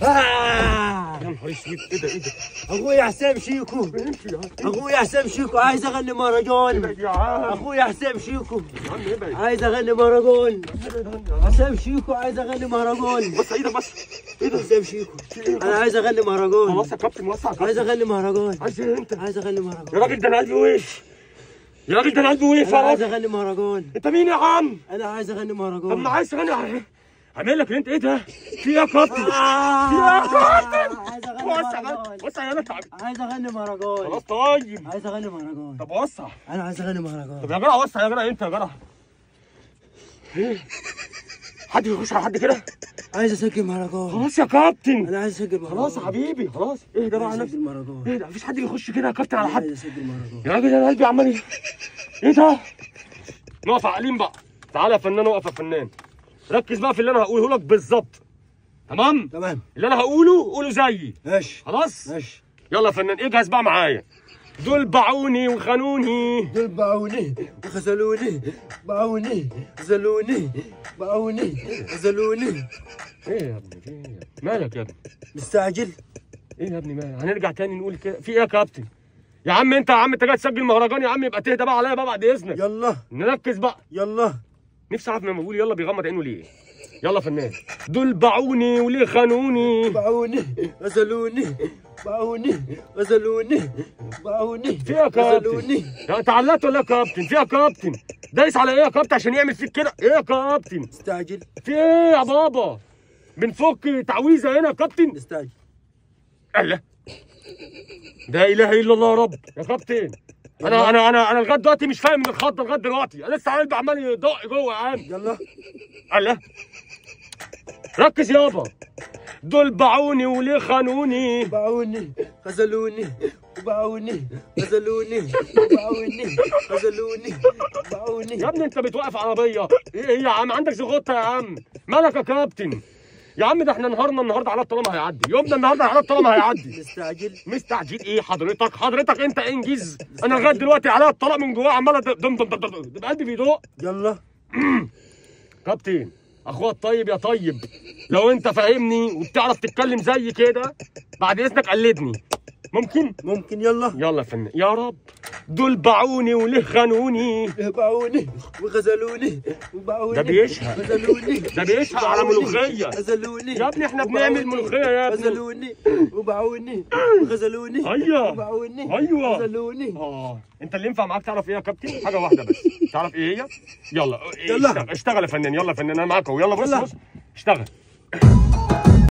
يا نهار اسود، ايه ده؟ اخويا حسام شيكو، اخويا حسام شيكو عايز اغني مهرجان. اخويا حسام شيكو عايز اغني مهرجان. حسام شيكو عايز اغني مهرجان. بص ايه ده؟ بص ايه ده؟ حسام شيكو انا عايز اغني مهرجان. خلاص يا كابتن، وسع يا كابتن. عايز اغني مهرجان. عايز ايه انت؟ عايز اغني مهرجان يا راجل ده انا قلبي وقف، يا راجل ده انا قلبي وقف. انا عايز اغني مهرجان. انت مين يا عم؟ انا عايز اغني مهرجان. طب ما عايز تغني اعمل لك انت ايه ده؟ في ايه يا كابتن؟ في ايه يا كابتن؟ عايز اغني مهرجان. وسع يا تعب. عايز اغني مهرجان. خلاص طيب، عايز اغني مهرجان. طب وسع. انا عايز اغني مهرجان. طب يا جدع وسع يا جدع، انت يا جدع ايه؟ حد يخش على حد كده؟ عايز اسجل مهرجان. خلاص يا كابتن، انا عايز اسجل مهرجان. خلاص يا حبيبي، خلاص اهدى بقى على نفسك. ايه ده؟ مفيش حد يخش كده يا كابتن على حد. عايز اسجل مهرجان. يا راجل انا قلبي عمال ايه ده؟ نقف عاقلين بقى. تعالى يا فنان، اقف يا فنان، ركز بقى في اللي انا هقوله لك بالظبط. تمام؟ تمام. اللي انا هقوله قوله زيي. ماشي خلاص؟ ماشي. يلا يا فنان اجهز بقى معايا. دول باعوني وخانوني، دول باعوني وخذلوني، باعوني خذلوني، باعوني خذلوني. ايه يا ابني؟ في ايه يا ابني؟ مالك يا ابني؟ مستعجل؟ ايه يا ابني مالك؟ هنرجع تاني نقول كده؟ في ايه يا كابتن؟ يا عم انت جاي تسجل مهرجان يا عم، يبقى تهدى بقى عليا بقى بعد اذنك. يلا نركز بقى. يلا. نفسي اعرف لما بقول يلا بيغمض عينه ليه؟ يلا يا فنان. دول باعوني وليه خانوني، باعوني غزلوني، باعوني غزلوني، باعوني في ايه يا كابتن؟ يا تعلقت ولا يا كابتن؟ في ايه يا كابتن؟ دايس على ايه يا كابتن عشان يعمل فيك كده؟ ايه يا كابتن؟ مستعجل؟ في ايه يا بابا؟ بنفك تعويذه هنا يا كابتن؟ مستعجل. الله، لا اله الا الله يا رب. يا كابتن انا لغايه دلوقتي مش فاهم من الخضه لغايه دلوقتي، انا لسه قلبي عمال يدق جوه يا عم. يلا. الله، ركز يابا. دول باعوني وليه خانوني، باعوني غزلوني، وباعوني غزلوني، وباعوني غزلوني، باعوني. يا ابني انت بتوقف عربيه ايه يا عم؟ عندك زغطه يا عم؟ مالك يا كابتن؟ يا عم ده احنا نهارنا النهارده على الطالما هيعدي، يومنا النهارده على الطالما هيعدي. مستعجل؟ مستعجل ايه حضرتك انت انجز. انا لغايه دلوقتي عليا الطلاق من جواه عماله دم دم دم دم، قلبي بيدق. يلا. كابتن اخويا الطيب يا طيب، لو انت فاهمني وبتعرف تتكلم زي كده بعد اذنك قلدني. ممكن؟ يلا. يلا يا فنان. يا رب. دول باعوني وليه خانوني، باعوني وغزلوني، وباعوني ده بيشهق، غزلوني، ده بيشهق على ملوخيه. غزلوني يا ابني احنا بنعمل ملوخيه يا ابني. غزلوني وباعوني وغزلوني. ايوه وباعوني ايوه غزلوني. انت اللي ينفع معاك تعرف ايه يا كابتن؟ حاجه واحده بس، تعرف ايه هي؟ يلا يلا. اشتغل يا فنان. يلا يا فنان انا معاك اهو. يلا بص اشتغل.